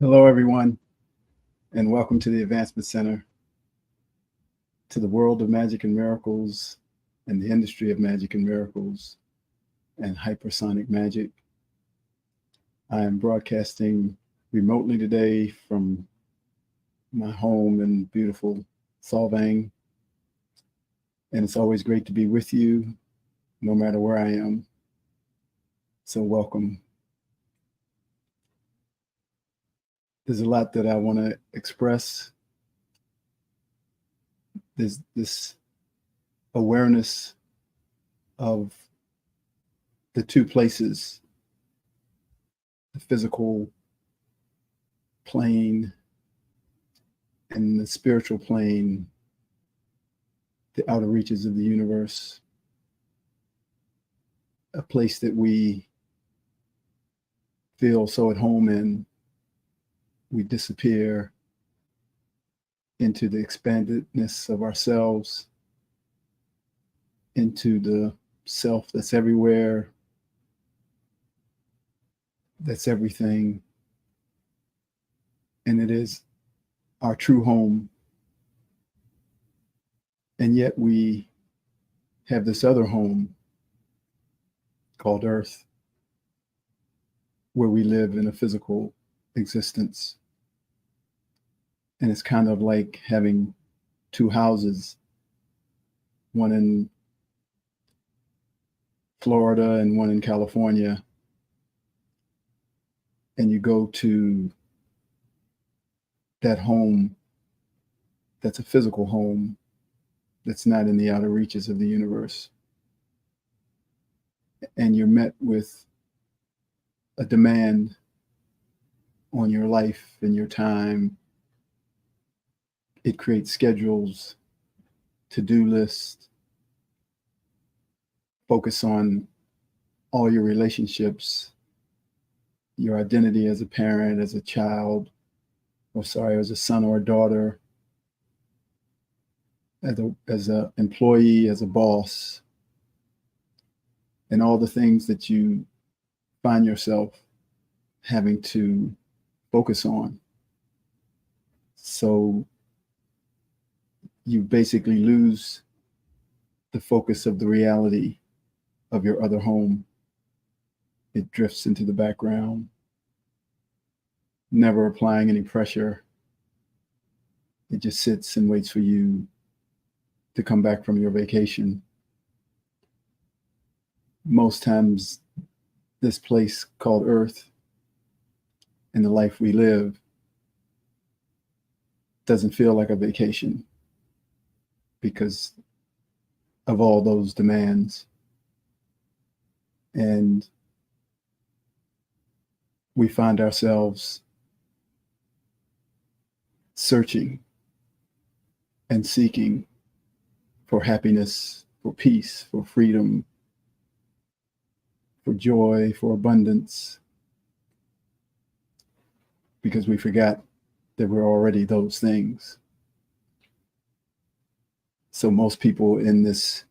Hello, everyone, and welcome to the Advancement Center, to the world of magic and miracles and the industry of magic and miracles and hypersonic magic. I am broadcasting remotely today from my home in beautiful Solvang, and it's always great to be with you, no matter where I am. So welcome. There's a lot that I want to express. There's this awareness of the two places, the physical plane and the spiritual plane, the outer reaches of the universe, a place that we feel so at home in. We disappear into the expandedness of ourselves, into the self that's everywhere, that's everything. And it is our true home. And yet we have this other home called Earth, where we live in a physical existence. And it's kind of like having two houses, one in Florida and one in California. And you go to that home that's a physical home that's not in the outer reaches of the universe. And you're met with a demand on your life and your time. It creates schedules, to-do lists, focus on all your relationships, your identity as a parent, as a child, as a son or a daughter, as an employee, as a boss, and all the things that you find yourself having to focus on. So you basically lose the focus of the reality of your other home. It drifts into the background, never applying any pressure. It just sits and waits for you to come back from your vacation. Most times, this place called Earth and the life we live doesn't feel like a vacation because of all those demands. And we find ourselves searching and seeking for happiness, for peace, for freedom, for joy, for abundance, because we forgot that we're already those things. So most people in this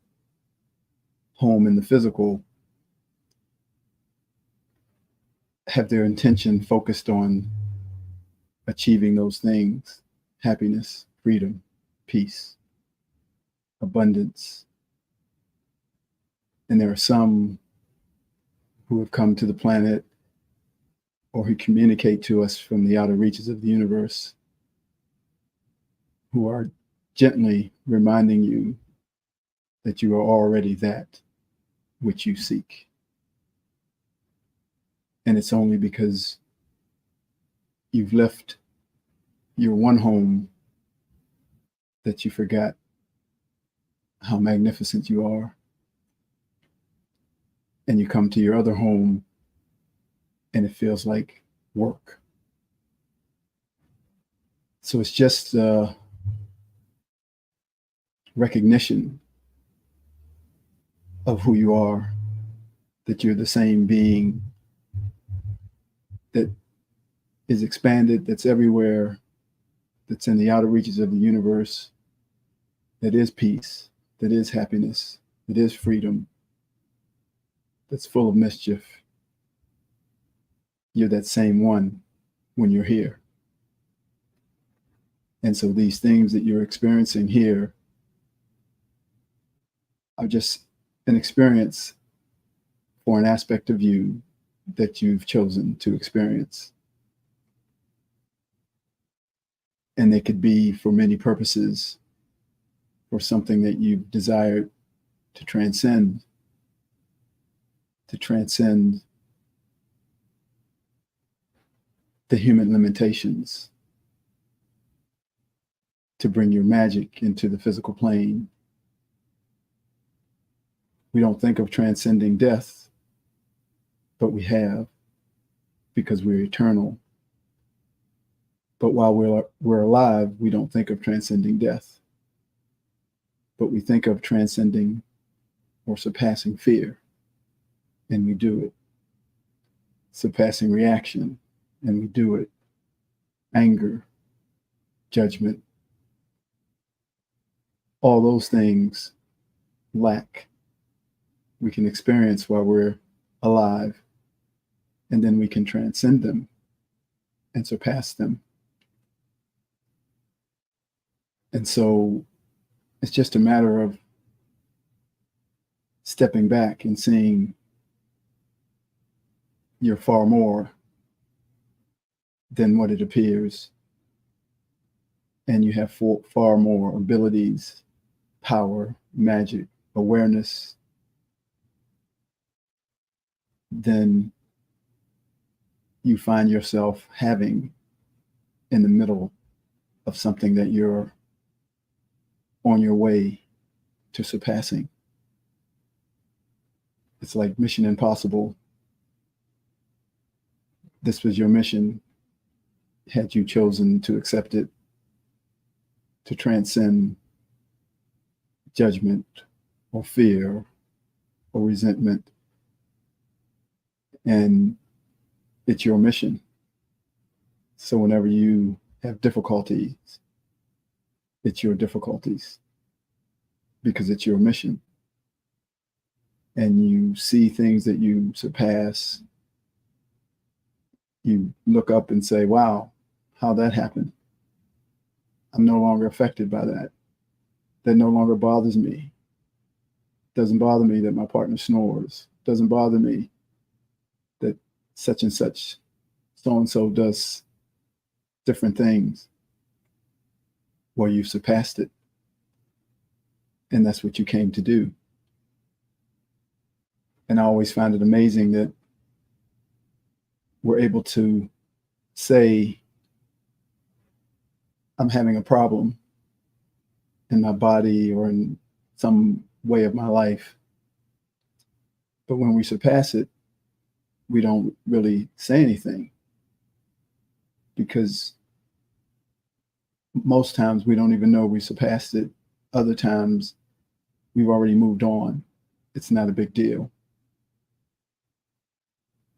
home in the physical have their intention focused on achieving those things: happiness, freedom, peace, abundance. And there are some who have come to the planet or who communicate to us from the outer reaches of the universe, who are gently reminding you that you are already that which you seek. And it's only because you've left your one home that you forgot how magnificent you are. And you come to your other home and it feels like work. So it's just recognition of who you are, that you're the same being that is expanded, that's everywhere, that's in the outer reaches of the universe, that is peace, that is happiness, that is freedom, that's full of mischief. You're that same one when you're here. And so these things that you're experiencing here are just an experience for an aspect of you that you've chosen to experience. And they could be for many purposes, for something that you've desired to transcend the human limitations, to bring your magic into the physical plane. We don't think of transcending death, but we have, because we're eternal. But while we're alive, we don't think of transcending death, but we think of transcending or surpassing fear, and we do it. Surpassing reaction, and we do it. Anger, judgment, all those things lack. We can experience while we're alive, and then we can transcend them and surpass them. And so it's just a matter of stepping back and seeing you're far more than what it appears. And you have far more abilities, power, magic, awareness than you find yourself having in the middle of something that you're on your way to surpassing. It's like Mission Impossible. This was your mission, had you chosen to accept it, to transcend judgment or fear or resentment. And it's your mission. So whenever you have difficulties, it's your difficulties, because it's your mission. And you see things that you surpass. You look up and say, wow, how'd that happen? I'm no longer affected by that. That no longer bothers me. Doesn't bother me that my partner snores. Doesn't bother me that such and such, so-and-so does different things. Well, you've surpassed it. And that's what you came to do. And I always find it amazing that we're able to say, I'm having a problem in my body or in some way of my life. But when we surpass it, we don't really say anything, because most times we don't even know we surpassed it. Other times we've already moved on. It's not a big deal.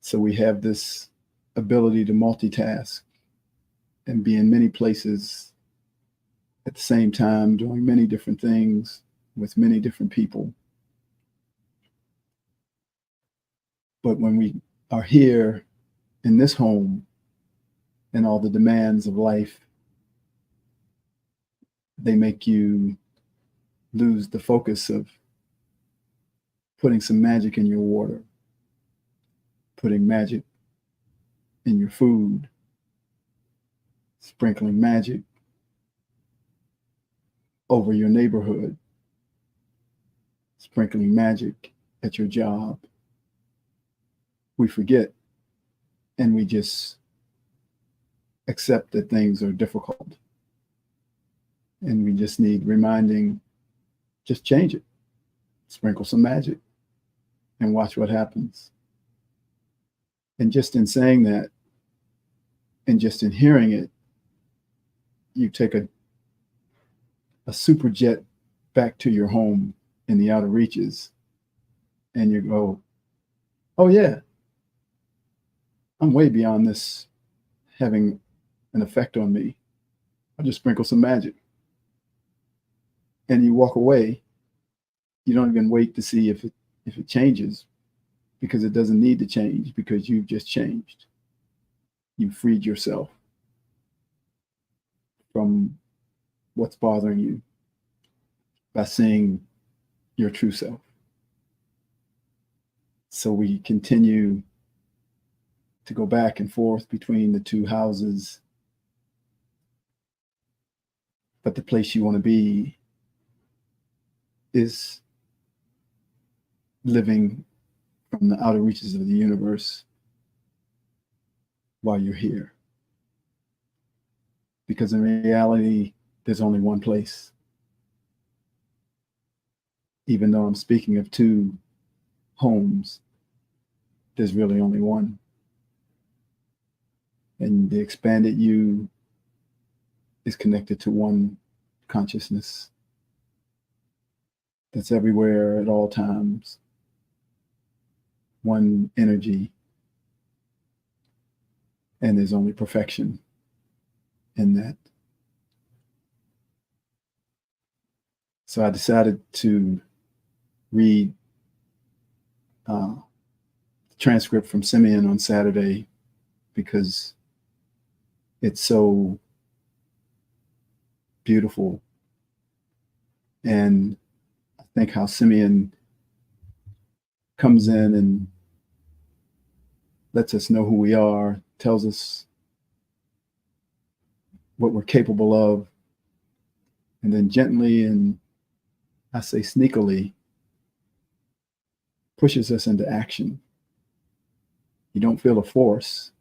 So we have this ability to multitask and be in many places at the same time, doing many different things with many different people. But when we are here in this home and all the demands of life, they make you lose the focus of putting some magic in your water, putting magic in your food, sprinkling magic over your neighborhood, sprinkling magic at your job. We forget, and we just accept that things are difficult. And we just need reminding, just change it, sprinkle some magic, and watch what happens. And just in saying that, and just in hearing it, you take a super jet back to your home in the outer reaches, and you go, oh yeah, I'm way beyond this having an effect on me. I'll just sprinkle some magic. And you walk away. You don't even wait to see if it changes, because it doesn't need to change, because you've just changed. you freed yourself from what's bothering you by seeing your true self. So we continue to go back and forth between the two houses, but the place you want to be is living from the outer reaches of the universe while you're here. Because in reality, there's only one place. Even though I'm speaking of two homes, there's really only one. And the expanded you is connected to one consciousness that's everywhere at all times, one energy, and there's only perfection in that. So I decided to read the transcript from Simeon on Saturday because it's so beautiful. And I think how Simeon comes in and lets us know who we are, tells us what we're capable of, and then gently and I say sneakily pushes us into action. You don't feel a force.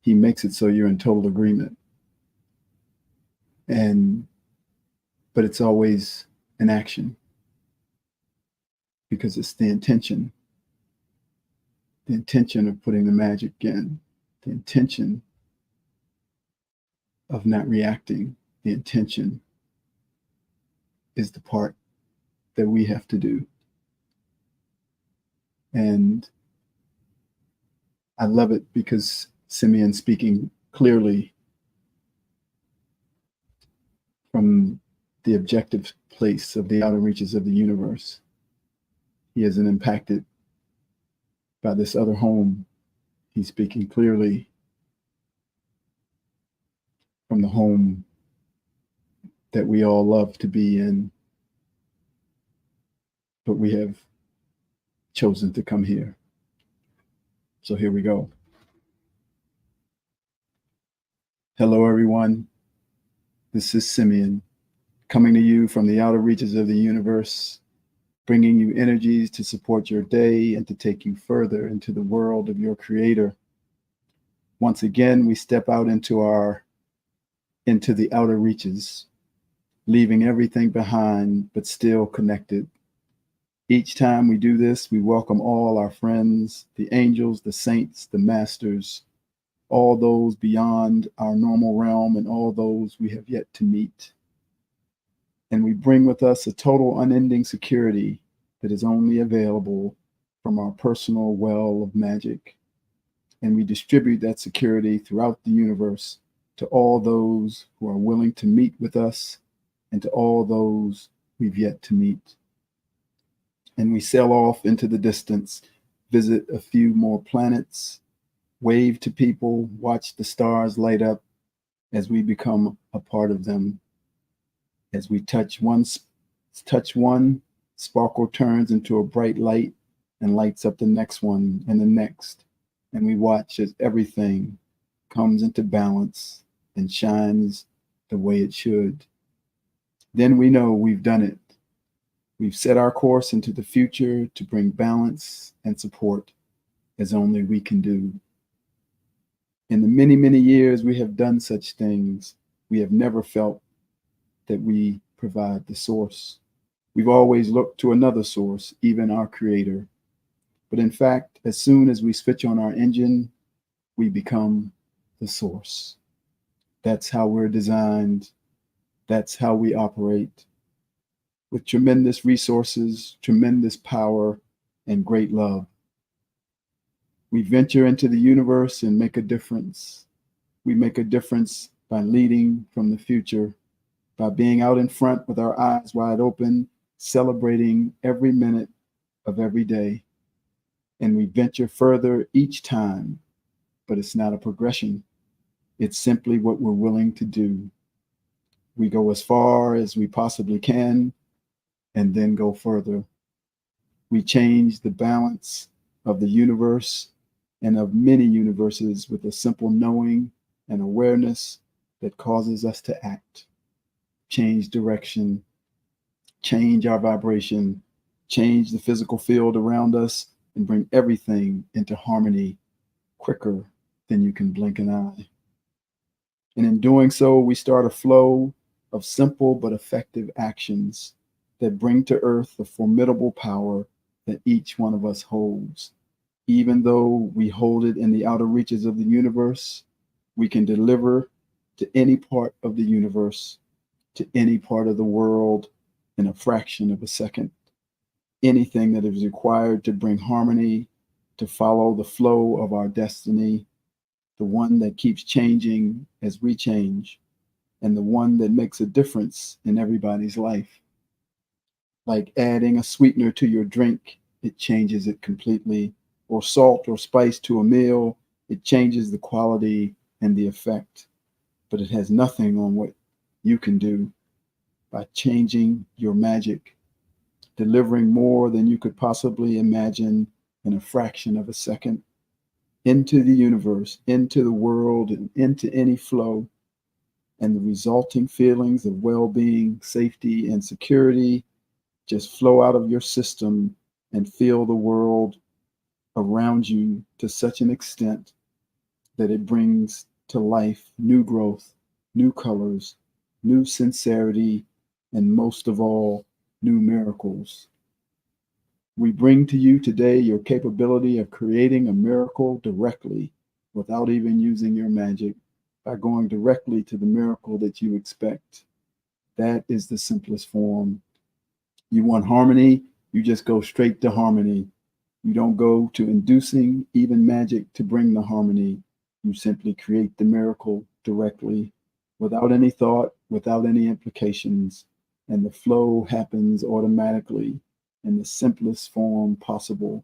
He makes it so you're in total agreement. But it's always an action because it's the intention of putting the magic in, the intention of not reacting, the intention is the part that we have to do. And I love it because Simeon speaking clearly from the objective place of the outer reaches of the universe. He isn't impacted by this other home. He's speaking clearly from the home that we all love to be in, but we have chosen to come here. So here we go. Hello, everyone. This is Simeon, coming to you from the outer reaches of the universe, bringing you energies to support your day and to take you further into the world of your creator. Once again, we step out into the outer reaches, leaving everything behind, but still connected. Each time we do this, we welcome all our friends, the angels, the saints, the masters, all those beyond our normal realm and all those we have yet to meet. And we bring with us a total unending security that is only available from our personal well of magic. And we distribute that security throughout the universe to all those who are willing to meet with us and to all those we've yet to meet. And we sail off into the distance, visit a few more planets, wave to people, watch the stars light up as we become a part of them. As we touch one, sparkle turns into a bright light and lights up the next one and the next. And we watch as everything comes into balance and shines the way it should. Then we know we've done it. We've set our course into the future to bring balance and support as only we can do. In the many, many years we have done such things, we have never felt that we provide the source. We've always looked to another source, even our creator. But in fact, as soon as we switch on our engine, we become the source. That's how we're designed. That's how we operate. With tremendous resources, tremendous power, and great love. We venture into the universe and make a difference. We make a difference by leading from the future, by being out in front with our eyes wide open, celebrating every minute of every day. And we venture further each time but it's not a progression. It's simply what we're willing to do. We go as far as we possibly can and then go further. We change the balance of the universe and of many universes with a simple knowing and awareness that causes us to act, change direction, change our vibration, change the physical field around us, and bring everything into harmony quicker than you can blink an eye. And in doing so, we start a flow of simple but effective actions that bring to earth the formidable power that each one of us holds. Even though we hold it in the outer reaches of the universe, we can deliver to any part of the universe, to any part of the world in a fraction of a second. Anything that is required to bring harmony, to follow the flow of our destiny, the one that keeps changing as we change, and the one that makes a difference in everybody's life. Like adding a sweetener to your drink, it changes it completely, or salt or spice to a meal, it changes the quality and the effect. But it has nothing on what you can do by changing your magic, delivering more than you could possibly imagine in a fraction of a second into the universe, into the world, and into any flow. And the resulting feelings of well-being, safety, and security just flow out of your system and fill the world around you to such an extent that it brings to life new growth, new colors, new sincerity, and most of all, new miracles. We bring to you today your capability of creating a miracle directly without even using your magic, by going directly to the miracle that you expect. That is the simplest form. You want harmony, you just go straight to harmony. You don't go to inducing even magic to bring the harmony. You simply create the miracle directly, without any thought, without any implications, and the flow happens automatically in the simplest form possible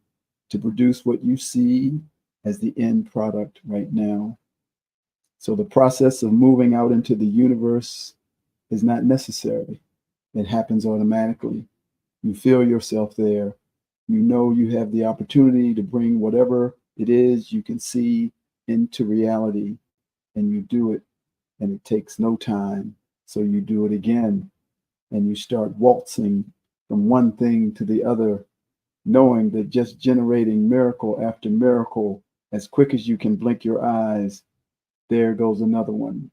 to produce what you see as the end product right now. So the process of moving out into the universe is not necessary. It happens automatically. You feel yourself there. You know you have the opportunity to bring whatever it is you can see into reality, and you do it, and it takes no time. So you do it again, and you start waltzing from one thing to the other, knowing that just generating miracle after miracle, as quick as you can blink your eyes, there goes another one.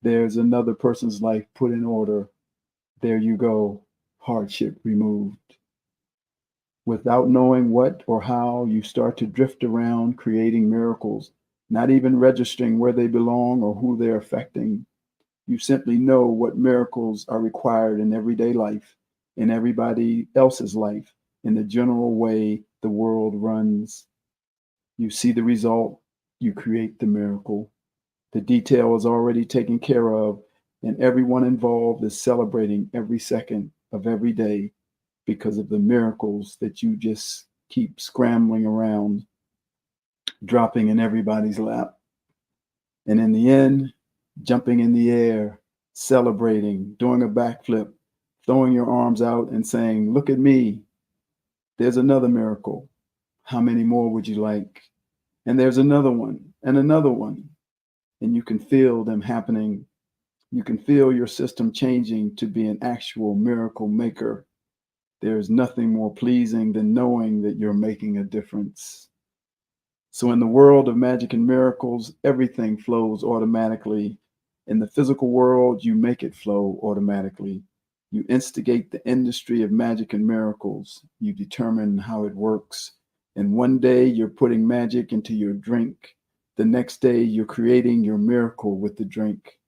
There's another person's life put in order. There you go, hardship removed. Without knowing what or how, you start to drift around creating miracles, not even registering where they belong or who they're affecting. You simply know what miracles are required in everyday life, in everybody else's life, in the general way the world runs. You see the result, you create the miracle. The detail is already taken care of, and everyone involved is celebrating every second of every day because of the miracles that you just keep scrambling around, dropping in everybody's lap. And in the end, jumping in the air, celebrating, doing a backflip, throwing your arms out and saying, "Look at me. There's another miracle. How many more would you like?" And there's another one and another one. And you can feel them happening. You can feel your system changing to be an actual miracle maker. There's nothing more pleasing than knowing that you're making a difference. So in the world of magic and miracles, everything flows automatically. In the physical world, you make it flow automatically. You instigate the industry of magic and miracles. You determine how it works. And one day you're putting magic into your drink. The next day you're creating your miracle with the drink.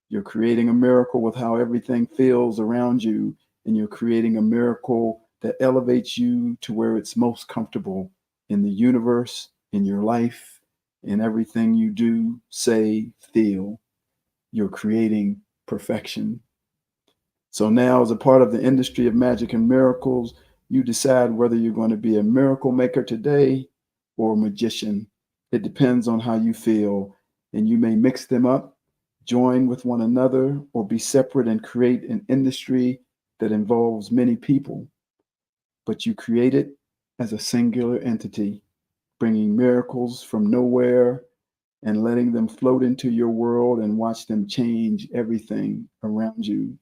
You're creating a miracle with how everything feels around you. And you're creating a miracle that elevates you to where it's most comfortable in the universe, in your life, in everything you do, say, feel. You're creating perfection. So now, as a part of the industry of magic and miracles, you decide whether you're going to be a miracle maker today or a magician. It depends on how you feel, and you may mix them up, join with one another, or be separate and create an industry that involves many people. But you create it as a singular entity, bringing miracles from nowhere and letting them float into your world and watch them change everything around you.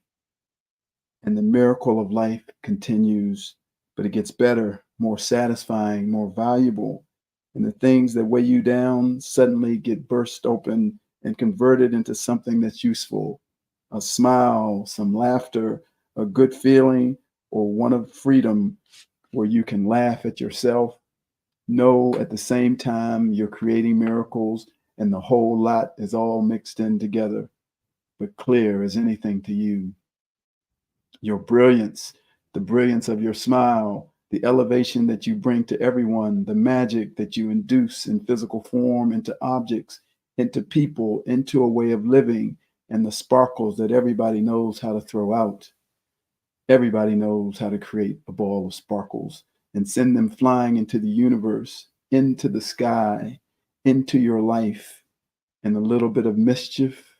And the miracle of life continues, but it gets better, more satisfying, more valuable. And the things that weigh you down suddenly get burst open and converted into something that's useful. A smile, some laughter, a good feeling, or one of freedom where you can laugh at yourself. Know at the same time you're creating miracles, and the whole lot is all mixed in together, but clear as anything to you. Your brilliance, the brilliance of your smile, the elevation that you bring to everyone, the magic that you induce in physical form into objects, into people, into a way of living, and the sparkles that everybody knows how to throw out. Everybody knows how to create a ball of sparkles and send them flying into the universe, into the sky, into your life. And a little bit of mischief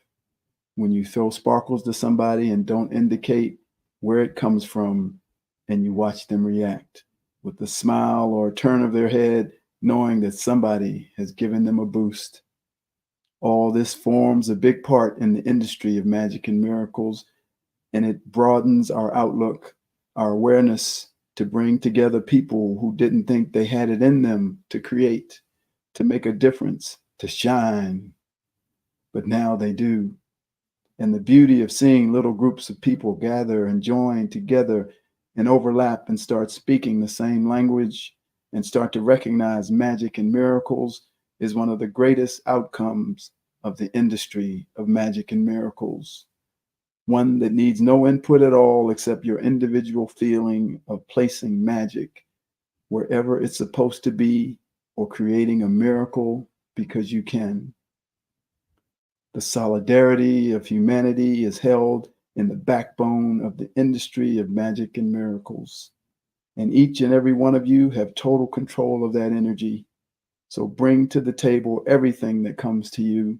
when you throw sparkles to somebody and don't indicate where it comes from, and you watch them react with a smile or a turn of their head, knowing that somebody has given them a boost. All this forms a big part in the industry of magic and miracles, and it broadens our outlook, our awareness, to bring together people who didn't think they had it in them to create, to make a difference, to shine. But now they do. And the beauty of seeing little groups of people gather and join together and overlap and start speaking the same language and start to recognize magic and miracles is one of the greatest outcomes of the industry of magic and miracles. One that needs no input at all except your individual feeling of placing magic wherever it's supposed to be, or creating a miracle because you can. The solidarity of humanity is held in the backbone of the industry of magic and miracles. And each and every one of you have total control of that energy. So bring to the table everything that comes to you.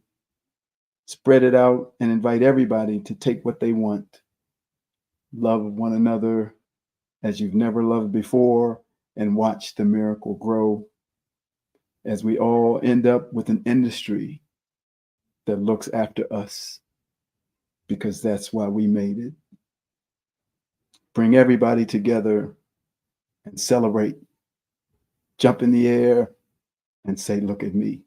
Spread it out and invite everybody to take what they want. Love one another as you've never loved before, and watch the miracle grow as we all end up with an industry that looks after us, because that's why we made it. Bring everybody together and celebrate. Jump in the air and say, "Look at me."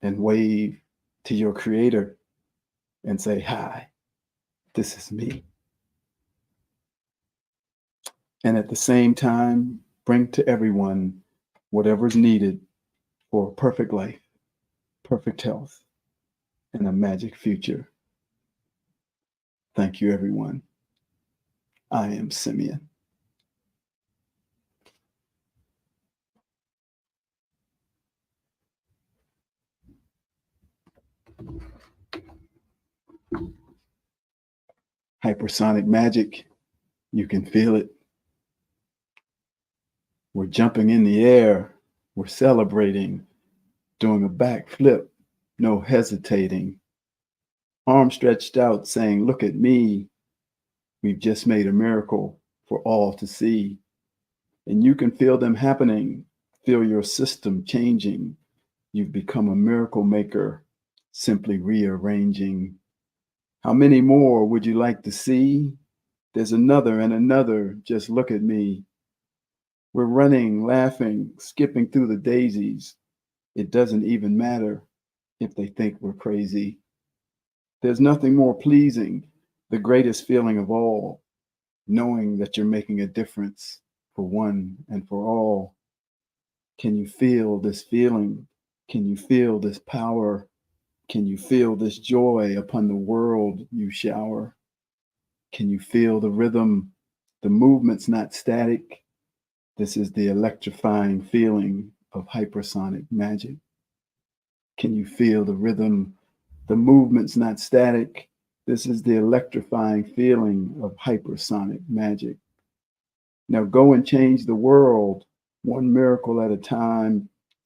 And wave to your creator and say, "Hi, this is me." And at the same time, bring to everyone whatever's needed for a perfect life, perfect health, and a magic future. Thank you, everyone. I am Simeon. Hypersonic magic, you can feel it. We're jumping in the air. We're celebrating, doing a backflip, no hesitating. Arm stretched out, saying, "Look at me. We've just made a miracle for all to see." And you can feel them happening, feel your system changing. You've become a miracle maker, simply rearranging. How many more would you like to see? There's another and another. Just look at me. We're running, laughing, skipping through the daisies. It doesn't even matter if they think we're crazy. There's nothing more pleasing, the greatest feeling of all, knowing that you're making a difference for one and for all. Can you feel this feeling? Can you feel this power? Can you feel this joy upon the world you shower? Can you feel the rhythm? The movement's not static. This is the electrifying feeling of hypersonic magic. Can you feel the rhythm? The movement's not static. This is the electrifying feeling of hypersonic magic. Now go and change the world, one miracle at a time,